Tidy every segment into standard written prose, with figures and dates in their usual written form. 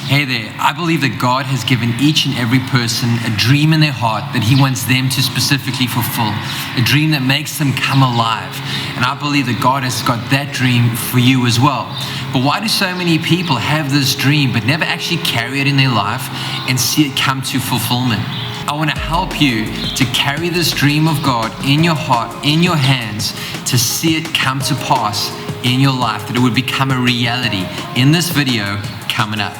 Hey there, I believe that God has given each and every person a dream in their heart that He wants them to specifically fulfill, a dream that makes them come alive. And I believe that God has got that dream for you as well. But why do so many people have this dream but never actually carry it in their life and see it come to fulfillment? I want to help you to carry this dream of God in your heart, in your hands, to see it come to pass in your life, that it would become a reality in this video coming up.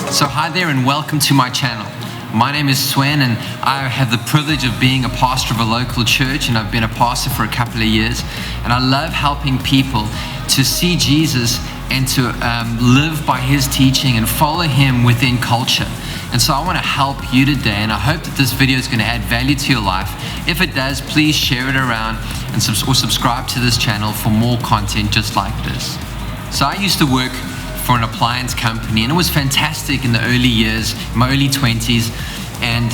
So hi there and welcome to my channel. My name is Sven and I have the privilege of being a pastor of a local church, and I've been a pastor for a couple of years, and I love helping people to see Jesus and to live by His teaching and follow Him within culture. And so I want to help you today, and I hope that this video is going to add value to your life. If it does, please share it around and subscribe to this channel for more content just like this. So I used to work for an appliance company, and it was fantastic in the early years, my early 20s. And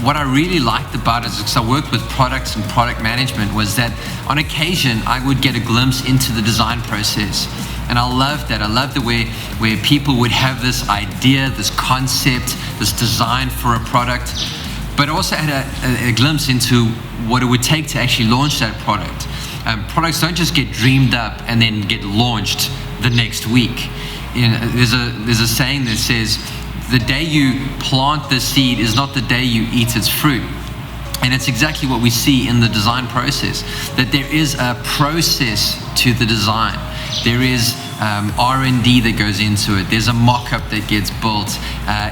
what I really liked about it is, because I worked with products and product management, was that on occasion I would get a glimpse into the design process. And I loved that. I loved the way where people would have this idea, this concept, this design for a product, but also had a glimpse into what it would take to actually launch that product. Products don't just get dreamed up and then get launched the next week. You know, there's a saying that says, the day you plant the seed is not the day you eat its fruit. And it's exactly what we see in the design process, that there is a process to the design. There is R&D that goes into it. There's a mock-up that gets built.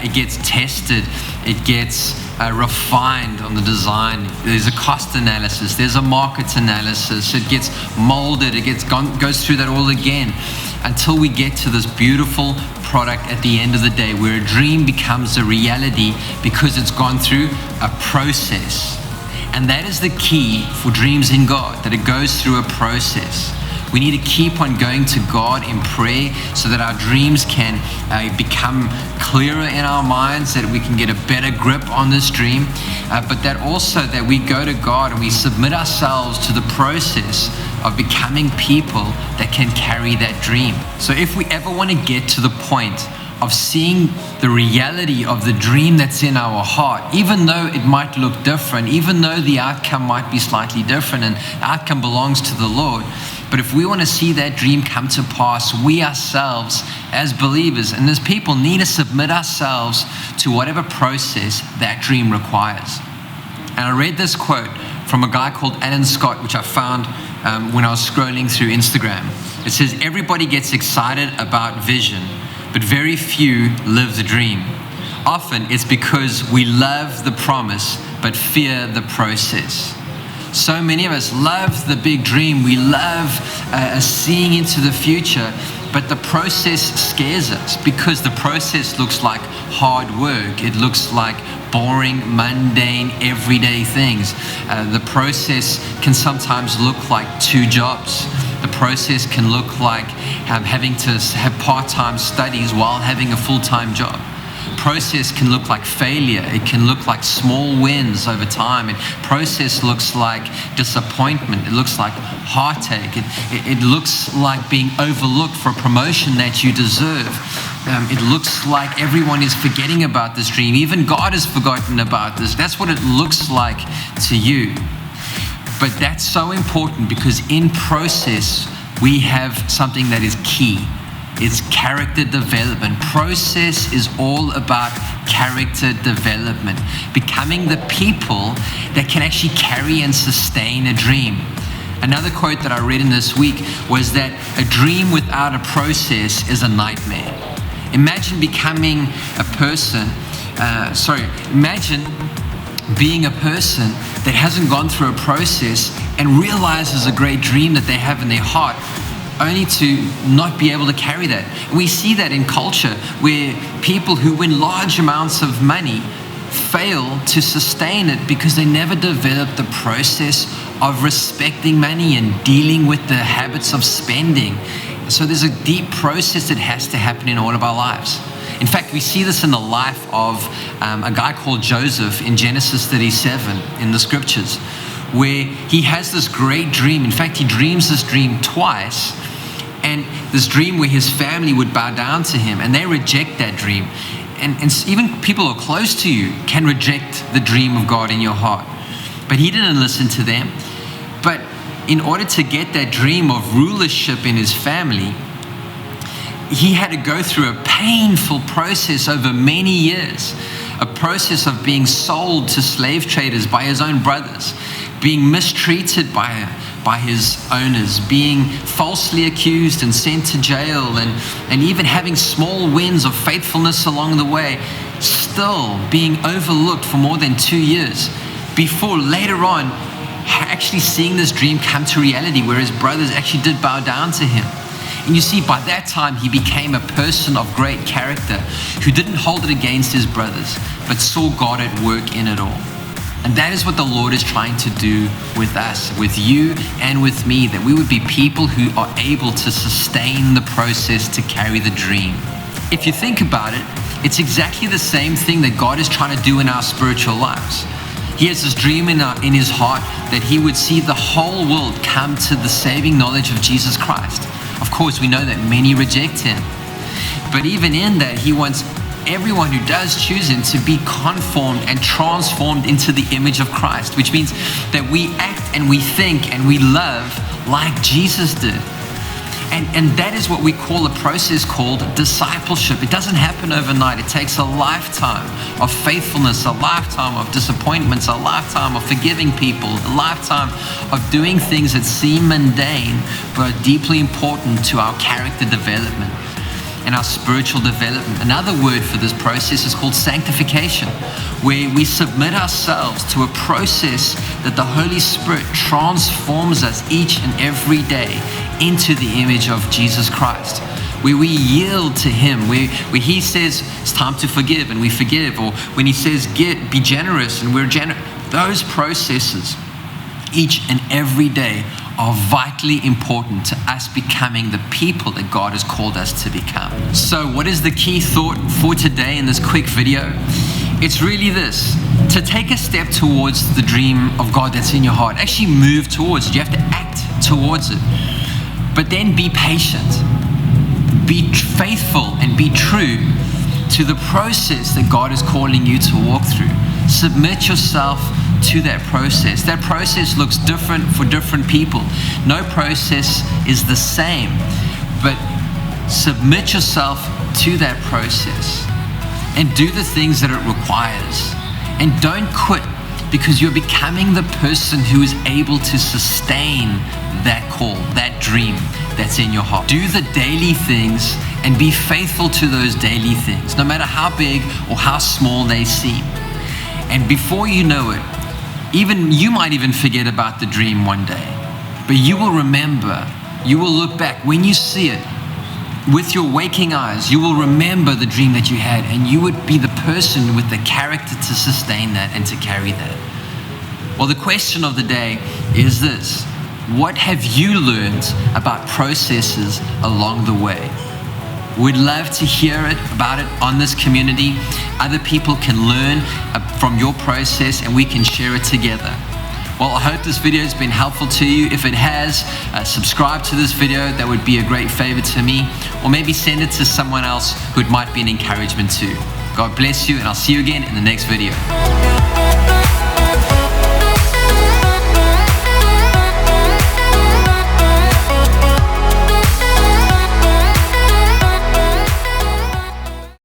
It gets tested. It gets refined on the design. There's a cost analysis. There's a market analysis. It gets molded. It goes through that all again until we get to this beautiful product at the end of the day, where a dream becomes a reality because it's gone through a process. And that is the key for dreams in God, that it goes through a process. We need to keep on going to God in prayer so that our dreams can become clearer in our minds, that we can get a better grip on this dream, but that also that we go to God and we submit ourselves to the process of becoming people that can carry that dream. So if we ever want to get to the point of seeing the reality of the dream that's in our heart, even though it might look different, even though the outcome might be slightly different and the outcome belongs to the Lord, but if we want to see that dream come to pass, we ourselves as believers and as people need to submit ourselves to whatever process that dream requires. And I read this quote from a guy called Alan Scott, which I found when I was scrolling through Instagram. It says, everybody gets excited about vision, but very few live the dream. Often it's because we love the promise, but fear the process. So many of us love the big dream. We love seeing into the future, but the process scares us because the process looks like hard work. It looks like boring, mundane, everyday things. The process can sometimes look like 2 jobs. The process can look like having to have part-time studies while having a full-time job. Process can look like failure. It can look like small wins over time. Process looks like disappointment. It looks like heartache. It looks like being overlooked for a promotion that you deserve. It looks like everyone is forgetting about this dream. Even God has forgotten about this. That's what it looks like to you. But that's so important because in process, we have something that is key. It's character development. Process is all about character development, becoming the people that can actually carry and sustain a dream. Another quote that I read in this week was that a dream without a process is a nightmare. Imagine becoming a person, imagine being a person that hasn't gone through a process and realizes a great dream that they have in their heart, only to not be able to carry that. And we see that in culture where people who win large amounts of money fail to sustain it because they never develop the process of respecting money and dealing with the habits of spending. So there's a deep process that has to happen in all of our lives. In fact, we see this in the life of a guy called Joseph in Genesis 37 in the scriptures, where he has this great dream. In fact, he dreams this dream twice, and this dream where his family would bow down to him, and they reject that dream. And even people who are close to you can reject the dream of God in your heart. But he didn't listen to them. But in order to get that dream of rulership in his family, he had to go through a painful process over many years, a process of being sold to slave traders by his own brothers, being mistreated by his owners, being falsely accused and sent to jail, and even having small wins of faithfulness along the way, still being overlooked for more than 2 years, before later on actually seeing this dream come to reality, where his brothers actually did bow down to him. And you see, by that time, he became a person of great character who didn't hold it against his brothers, but saw God at work in it all. And that is what the Lord is trying to do with us, with you and with me, that we would be people who are able to sustain the process to carry the dream. If you think about it, it's exactly the same thing that God is trying to do in our spiritual lives. He has this dream in his heart that he would see the whole world come to the saving knowledge of Jesus Christ. Of course, we know that many reject him. But even in that, he wants everyone who does choose him to be conformed and transformed into the image of Christ, which means that we act and we think and we love like Jesus did. And that is what we call a process called discipleship. It doesn't happen overnight. It takes a lifetime of faithfulness, a lifetime of disappointments, a lifetime of forgiving people, a lifetime of doing things that seem mundane but are deeply important to our character development and our spiritual development. Another word for this process is called sanctification, where we submit ourselves to a process that the Holy Spirit transforms us each and every day into the image of Jesus Christ, where we yield to him, where he says it's time to forgive and we forgive, or when he says be generous and we're generous. Those processes each and every day are vitally important to us becoming the people that God has called us to become. So what is the key thought for today in this quick video? It's really this: to take a step towards the dream of God that's in your heart. Actually move towards it. You have to act towards it. But then be patient. Be faithful and be true to the process that God is calling you to walk through. Submit yourself to that process. That process looks different for different people. No process is the same, but submit yourself to that process and do the things that it requires. And don't quit, because you're becoming the person who is able to sustain that call, that dream that's in your heart. Do the daily things and be faithful to those daily things, no matter how big or how small they seem. And before you know it, you might even forget about the dream one day, but you will remember, you will look back when you see it with your waking eyes, you will remember the dream that you had, and you would be the person with the character to sustain that and to carry that. Well, the question of the day is this: what have you learned about processes along the way? We'd love to hear about it on this community. Other people can learn from your process and we can share it together. Well, I hope this video has been helpful to you. If it has, subscribe to this video. That would be a great favor to me. Or maybe send it to someone else who it might be an encouragement to. God bless you, and I'll see you again in the next video.